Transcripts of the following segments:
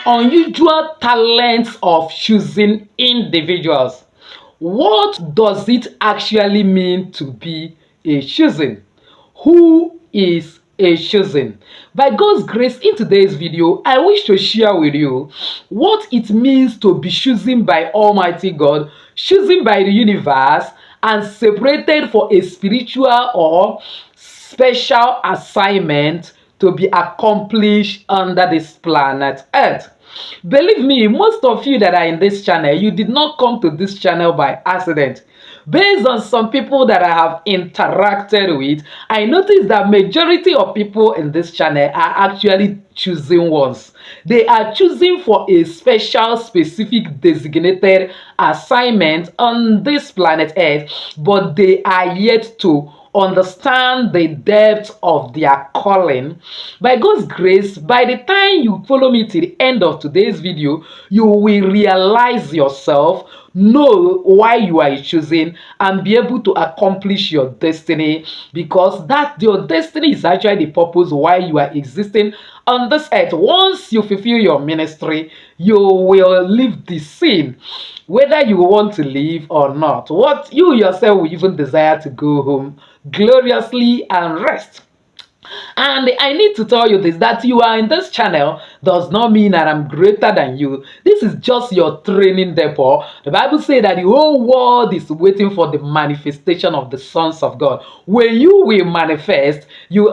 unusual talents of choosing individuals. What does it actually mean to be a chosen? Who is a chosen? By God's grace, in today's video, I wish to share with you what it means to be chosen by Almighty God, chosen by the universe, and separated for a spiritual or special assignment to be accomplished under this planet Earth. Believe me, most of you that are in this channel, you did not come to this channel by accident. Based on some people that I have interacted with, I noticed that majority of people in this channel are actually choosing ones. They are choosing for a special, specific, designated assignment on this planet Earth, but they are yet to understand the depth of their calling. By God's grace, by the time you follow me to the end of today's video, you will realize yourself, know why you are choosing, and be able to accomplish your destiny, because that your destiny is actually the purpose why you are existing on this earth. Once you fulfill your ministry, you will leave the scene, whether you want to leave or not. What you yourself will even desire to go home gloriously and rest. And I need to tell you this, that you are in this channel does not mean that I'm greater than you. This is just your training depot. The Bible says that the whole world is waiting for the manifestation of the sons of God. When you will manifest,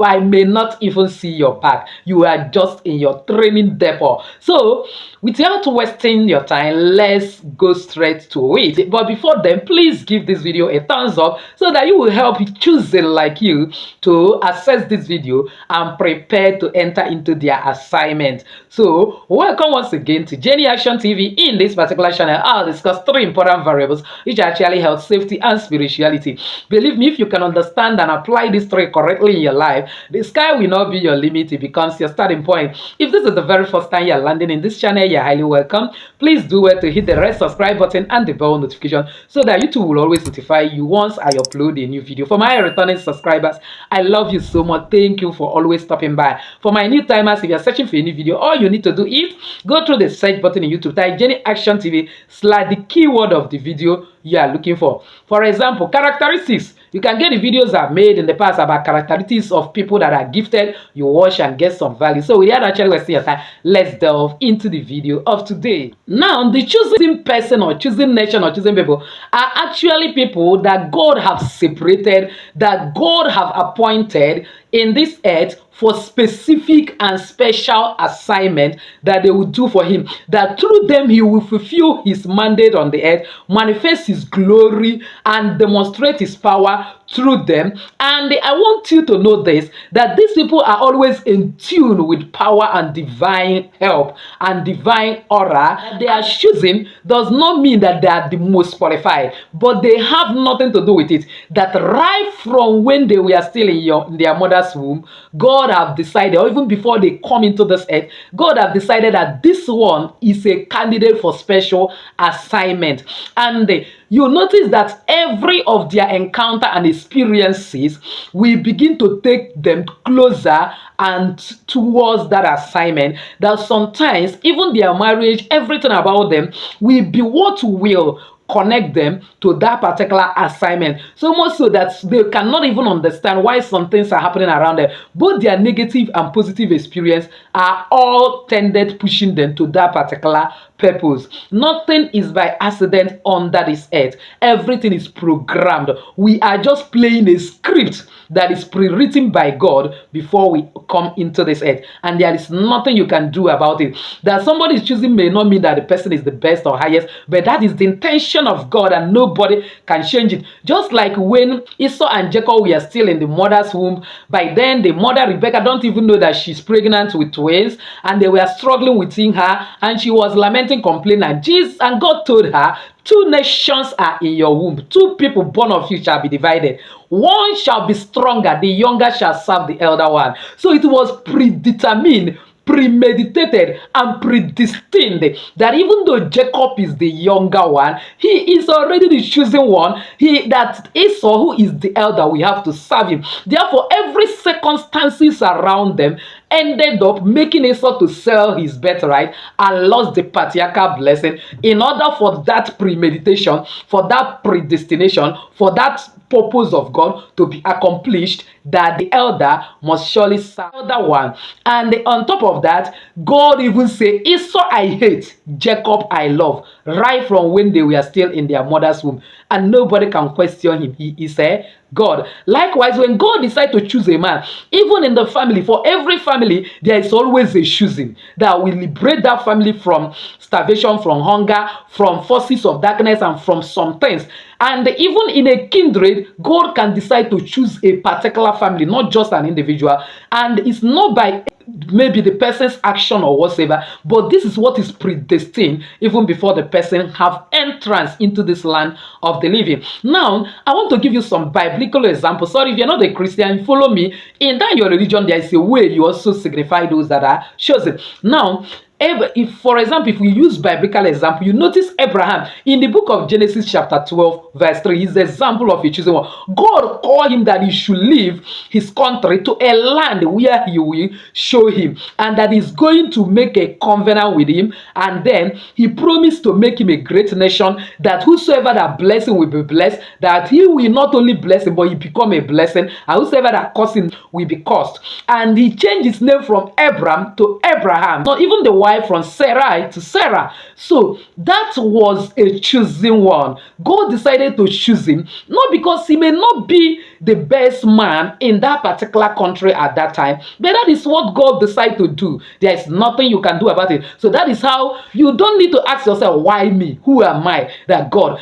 I may not even see your back. You are just in your training depot. So, without wasting your time, let's go straight to it. But before then, please give this video a thumbs up so that you will help choosing like you to access this video and prepare to enter into their assignment. So, welcome once again to Jenny Action TV. In this particular channel, I'll discuss 3 important variables which actually health, safety, and spirituality. Believe me, if you can understand and apply these 3 correctly in your life, the sky will not be your limit. It becomes your starting point. If this is the very first time you're landing in this channel, you're highly welcome. Please do well to hit the red subscribe button and the bell notification so that YouTube will always notify you once I upload a new video. For my returning subscribers, I love you so much. Thank you for always stopping by. For my new timers, if you're searching for a new video, all you need to do is go through the search button in YouTube, type Jenny Action TV / the keyword of the video you are looking for. For example, characteristics. You can get the videos I've made in the past about characteristics of people that are gifted. You watch and get some value. So without actually wasting your time, let's delve into the video of today. Now, the choosing person or choosing nation or choosing people are actually people that God have separated, that God have appointed in this earth for specific and special assignment that they will do for him, that through them he will fulfill his mandate on the earth, manifest his glory, and demonstrate his power through them. And I want you to know this, that these people are always in tune with power and divine help and divine aura. They are choosing does not mean that they are the most qualified, but they have nothing to do with it. That right from when they were still in their mother's womb, God have decided, or even before they come into this earth, God have decided that this one is a candidate for special assignment. And you notice that every of their encounter and experiences will begin to take them closer and towards that assignment. That sometimes even their marriage, everything about them will be what will connect them to that particular assignment. So much so that they cannot even understand why some things are happening around them. Both their negative and positive experience are all tended pushing them to that particular purpose. Nothing is by accident under this earth. Everything is programmed. We are just playing a script that is pre-written by God before we come into this earth, and there is nothing you can do about it. That somebody is choosing may not mean that the person is the best or highest, but that is the intention of God and nobody can change it. Just like when Esau and Jacob were still in the mother's womb, by then the mother Rebecca don't even know that she's pregnant with twins, and they were struggling within her, and she was lamenting, complaining, and God told her, 2 nations are in your womb. 2 people born of you shall be divided. One shall be stronger, the younger shall serve the elder one. So it was predetermined, premeditated, and predestined that even though Jacob is the younger one, he is already the chosen one. That Esau, who is the elder, we have to serve him. Therefore, every circumstances around them, ended up making Esau to sell his birthright and lost the patriarchal blessing in order for that premeditation, for that predestination, for that purpose of God to be accomplished, that the elder must surely serve the elder one. And on top of that, God even say, Esau I hate, Jacob I love, right from when they were still in their mother's womb. And nobody can question him. He is a God. Likewise, when God decides to choose a man, even in the family, for every family, there is always a choosing that will liberate that family from starvation, from hunger, from forces of darkness, and from some things. And even in a kindred, God can decide to choose a particular family, not just an individual. And it's not by maybe the person's action or whatsoever, but this is what is predestined even before the person have entrance into this land of the living. Now, I want to give you some biblical examples. Sorry, if you're not a Christian, follow me. In that your religion, there is a way you also signify those that are chosen. Now, if, for example, if we use biblical example, you notice Abraham in the book of Genesis chapter 12 verse 3 is the example of a chosen one. God called him that he should leave his country to a land where he will show him, and that he's going to make a covenant with him, and then he promised to make him a great nation, that whosoever that bless him will be blessed, that he will not only bless him but he become a blessing, and whosoever that curse him will be cursed. And he changed his name from Abram to Abraham, not even the wife from Sarai to Sarah. So that was a chosen one. God decided to choose him, not because he may not be the best man in that particular country at that time, but that is what God decided to do. There is nothing you can do about it. So that is how you don't need to ask yourself, why me? Who am I? That God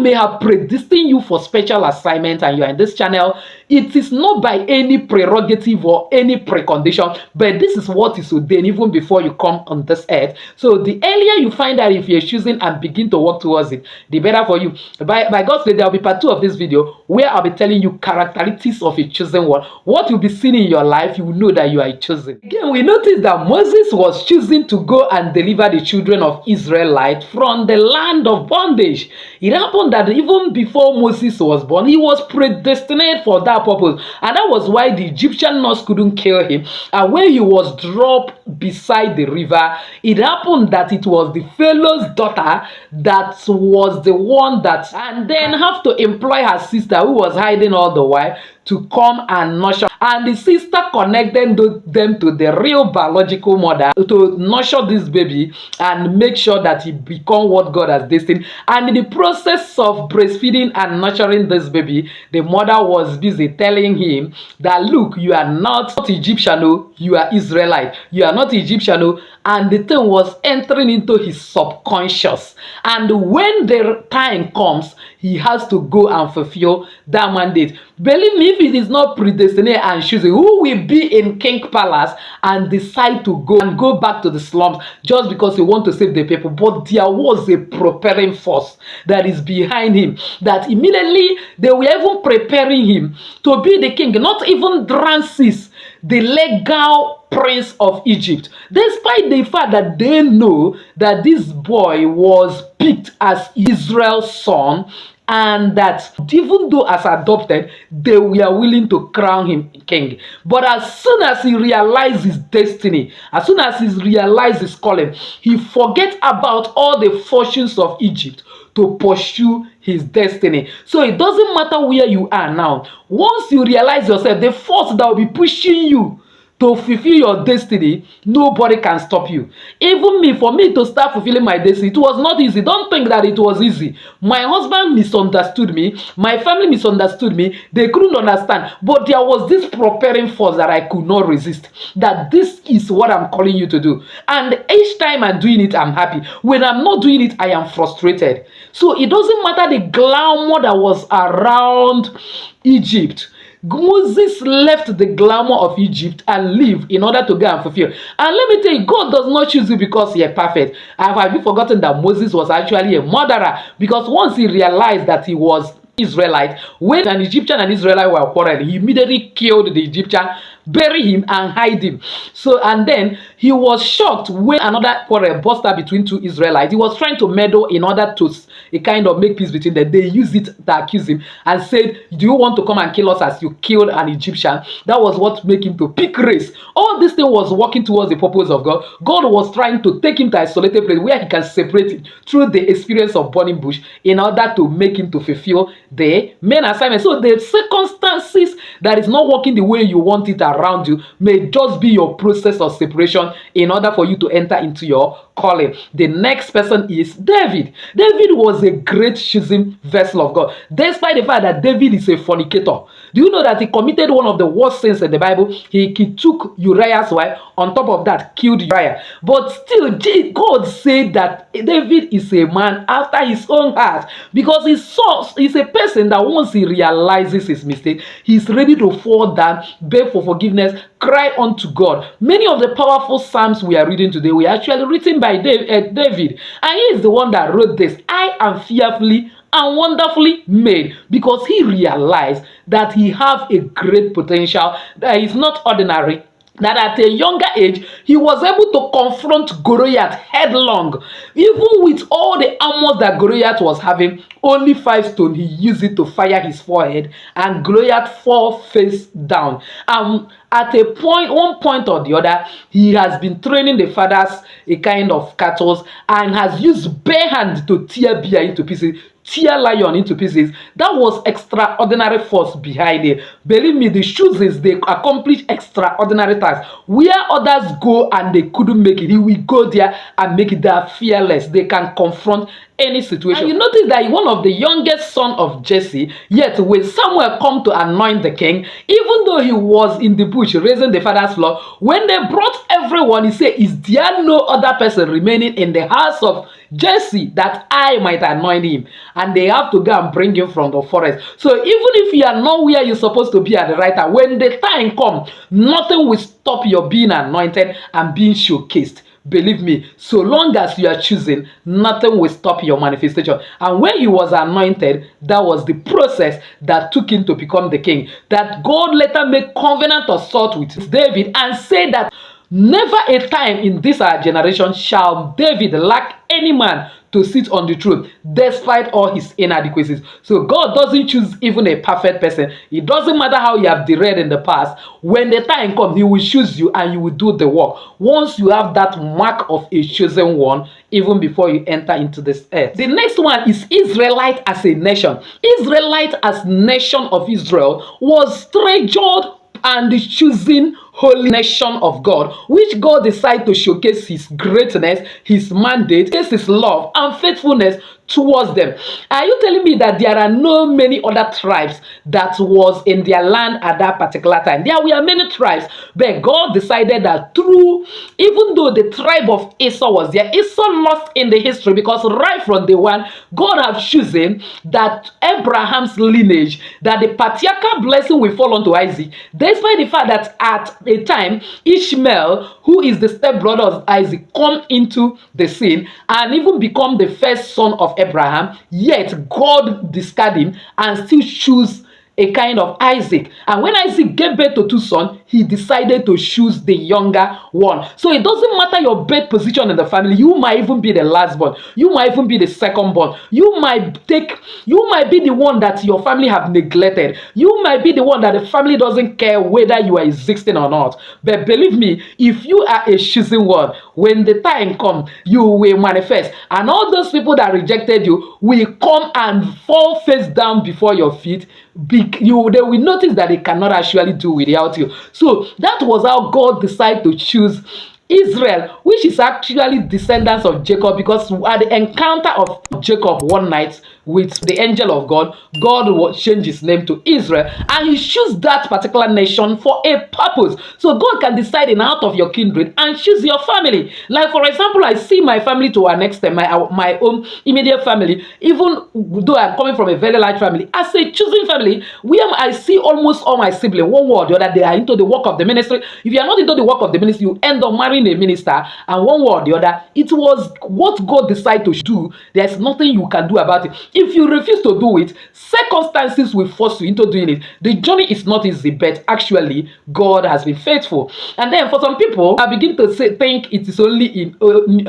may have predestined you for special assignment, and you are in this channel. It is not by any prerogative or any precondition, but this is what is ordained even before you come on this earth. So the earlier you find out if you're choosing and begin to work towards it, the better for you. By God's grace, there will be part 2 of this video where I'll be telling you characteristics of a chosen one. What you'll be seeing in your life, you will know that you are chosen. Again, we notice that Moses was choosing to go and deliver the children of Israelite from the land of bondage. It happened that even before Moses was born, he was predestined for that purpose, and that was why the Egyptian nurse couldn't kill him. And when he was dropped beside the river, it happened that it was the Pharaoh's daughter that was the one that, and then have to employ her sister who was hiding all the while to come and nurture. And the sister connected them to the real biological mother to nurture this baby and make sure that he become what God has destined. And in the process of breastfeeding and nurturing this baby, the mother was busy telling him that, look, you are not Egyptian, no, you are Israelite. You are not Egyptian, no. And the thing was entering into his subconscious. And when the time comes, he has to go and fulfill that mandate. Believe me, if it is not predestined and choosing, who will be in King Palace and decide to go back to the slums just because he want to save the people? But there was a propelling force that is behind him, that immediately they were even preparing him to be the king, not even Ramses, the legal prince of Egypt, despite the fact that they know that this boy was picked as Israel's son, and that even though as adopted, they were willing to crown him king. But as soon as he realized his destiny, as soon as he realized his calling, he forget about all the fortunes of Egypt to pursue his destiny. So it doesn't matter where you are now. Once you realize yourself, the force that will be pushing you to fulfill your destiny, nobody can stop you. Even me, for me to start fulfilling my destiny, it was not easy. Don't think that it was easy. My husband misunderstood me. My family misunderstood me. They couldn't understand. But there was this propelling force that I could not resist. That this is what I'm calling you to do. And each time I'm doing it, I'm happy. When I'm not doing it, I am frustrated. So it doesn't matter the glamour that was around Egypt. Moses left the glamour of Egypt and lived in order to go and fulfill. And let me tell you, God does not choose you because you are perfect. Have you forgotten that Moses was actually a murderer? Because once he realized that he was Israelite, when an Egyptian and Israelite were quarreling, he immediately killed the Egyptian bury him and hide him. So, and then he was shocked when another quarrel burst out between two Israelites. He was trying to meddle in order to a kind of make peace between them. They used it to accuse him and said, do you want to come and kill us as you killed an Egyptian? That was what made him to pick race. All this thing was working towards the purpose of God. God was trying to take him to an isolated place where he can separate it through the experience of burning bush in order to make him to fulfill the main assignment. So the circumstances that is not working the way you want it around you may just be your process of separation in order for you to enter into your calling. The next person is David. David was a great chosen vessel of God, despite the fact that David is a fornicator. Do you know that he committed one of the worst sins in the Bible? He took Uriah's wife, on top of that killed Uriah. But still, God said that David is a man after his own heart, because he's a person that once he realizes his mistake, he's ready to fall down, beg for forgiveness, cry unto God. Many of the powerful psalms we are reading today were actually written by David, and he is the one that wrote this. I am fearfully and wonderfully made, because he realized that he have a great potential, that is not ordinary, that at a younger age he was able to confront Goliath headlong. Even with all the armor that Goliath was having, only 5 stones, he used it to fire his forehead, and Goliath fall face down. At one point or the other, he has been training the fathers a kind of cattle, and has used bare hand to tear bear into pieces, tear lion into pieces. That was extraordinary force behind it. Believe me, the choosers, they accomplish extraordinary tasks. Where others go and they couldn't make it, he will go there and make it. They are fearless. They can confront any situation. And you notice that one of the youngest son of Jesse, yet when Samuel come to anoint the king, even though he was in the bush raising the father's flock, when they brought everyone, he said, is there no other person remaining in the house of Jesse that I might anoint him? And they have to go and bring him from the forest. So even if you are not where you're supposed to be at the right time, when the time comes, nothing will stop your being anointed and being showcased. Believe me, so long as you are choosing, nothing will stop your manifestation. And when he was anointed, that was the process that took him to become the king. That God later made covenant of salt with David and said that never a time in this our generation shall David lack any man to sit on the throne, despite all his inadequacies. So God doesn't choose even a perfect person. It doesn't matter how you have derailed in the past. When the time comes, he will choose you and you will do the work. Once you have that mark of a chosen one, even before you enter into this earth. The next one is Israelite as a nation. Israelite as nation of Israel was treasured and the choosing holy nation of God, which God decided to showcase his greatness, his mandate, his love and faithfulness towards them. Are you telling me that there are no many other tribes that was in their land at that particular time? There were many tribes, but God decided that through, even though the tribe of Esau was there, Esau lost in the history, because right from day one, God have chosen that Abraham's lineage, that the patriarchal blessing will fall onto Isaac, despite the fact that at a time, Ishmael, who is the stepbrother of Isaac, come into the scene and even become the first son of Abraham, yet God discarded him and still choose a kind of Isaac. And when Isaac gave birth to 2 sons, he decided to choose the younger one. So it doesn't matter your birth position in the family. You might even be the last born. You might even be the second born. You might be the one that your family have neglected. You might be the one that the family doesn't care whether you are existing or not. But believe me, if you are a chosen one, when the time comes, you will manifest. And all those people that rejected you will come and fall face down before your feet. They will notice that they cannot actually do without you. So that was how God decided to choose Israel, which is actually descendants of Jacob, because at the encounter of Jacob one night with the angel of God, God will change his name to Israel, and he chose that particular nation for a purpose. So God can decide in out of your kindred and choose your family. Like for example, I see my family to an extent, my own immediate family, even though I'm coming from a very large family, as a choosing family, where I see almost all my siblings, one way or the other, they are into the work of the ministry. If you are not into the work of the ministry, you end up marrying marrying a minister, and one way or the other, it was what God decided to do. There's nothing you can do about it. If you refuse to do it, circumstances will force you into doing it. The journey is not easy, but actually, God has been faithful. And then for some people, I begin to think it is only in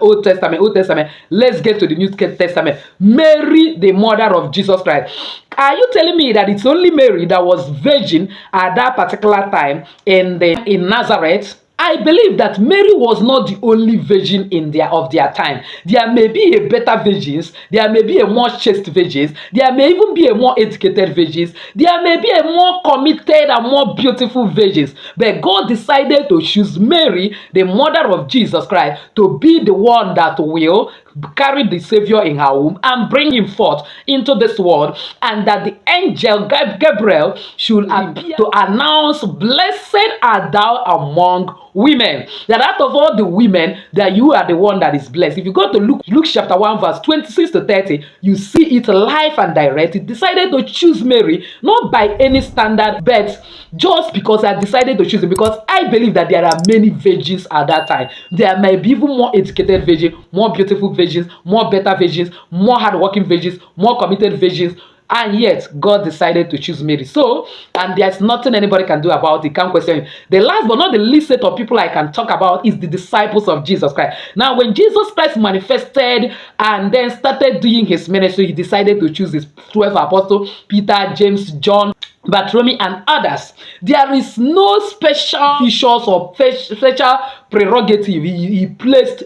Old Testament. Let's get to the New Testament. Mary, the mother of Jesus Christ. Are you telling me that it's only Mary that was virgin at that particular time in Nazareth? I believe that Mary was not the only virgin of their time. There may be a better virgins, there may be a more chaste virgins, there may even be a more educated virgins, there may be a more committed and more beautiful virgins. But God decided to choose Mary, the mother of Jesus Christ, to be the one that will carry the Savior in her womb and bring him forth into this world, and that the angel Gabriel should appear to announce, "Blessed art thou among women." That out of all the women, that you are the one that is blessed. If you go to Luke chapter 1 verse 26 to 30, you see it live and direct. He decided to choose Mary, not by any standard, but just because I decided to choose it, because I believe that there are many virgins at that time. There may be even more educated virgins, more beautiful virgins, more better virgins, more hardworking virgins, more committed virgins. And yet, God decided to choose Mary. So, and there's nothing anybody can do about it. Can't question it. The last but not the least set of people I can talk about is the disciples of Jesus Christ. Now, when Jesus Christ manifested and then started doing his ministry, he decided to choose his 12 apostles, Peter, James, John, Bartholomew, and others. There is no special features or special prerogative he placed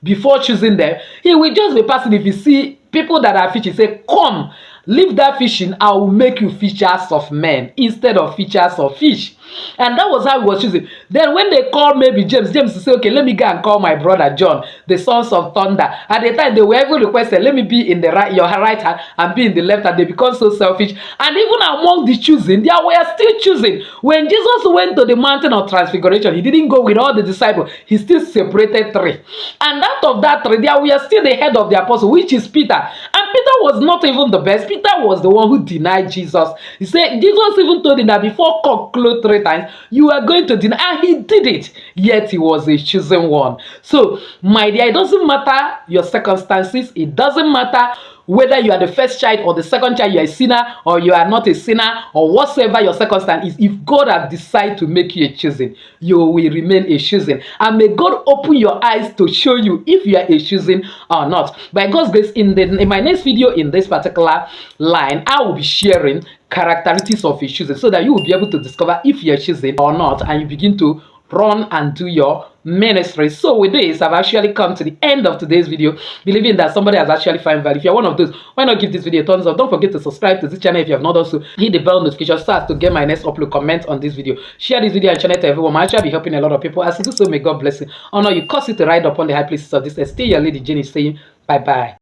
before choosing them. He will just be passing. If you see people that are fishing, say, "Come, leave that fishing, I will make you fishers of men," instead of fishers of fish. And that was how he was choosing. Then when they called maybe James will say, "Okay, let me go and call my brother John, the sons of thunder." At the time, they were even requested, "Let me be in your right hand and be in the left hand." They become so selfish. And even among the choosing, they were still choosing. When Jesus went to the mountain of transfiguration, he didn't go with all the disciples. He still separated 3. And out of that 3, there were still the head of the apostle, which is Peter. And Peter was not even the best. Peter was the one who denied Jesus. He said, Jesus even told him that before cock crow 3 times, you are going to deny. And he did it. Yet he was a chosen one. So, my dear, it doesn't matter your circumstances. It doesn't matter whether you are the first child or the second child, you are a sinner or you are not a sinner, or whatsoever your circumstance is. If God has decided to make you a chosen, you will remain a chosen. And may God open your eyes to show you if you are a chosen or not. By God's grace, in my next video in this particular line, I will be sharing characteristics of a chosen, so that you will be able to discover if you are chosen or not, and you begin to run and do your ministry. So with this, I've actually come to the end of today's video, believing that somebody has actually found value. If you're one of those, why not give this video a thumbs up? Don't forget to subscribe to this channel if you have not also. Hit the bell notification so as to get my next upload. Comment on this video, share this video and channel to everyone. I'm actually be helping a lot of people. As you do so, may God bless you. Honor you, cause you to ride upon the high places of this. Stay your lady Jenny saying bye bye.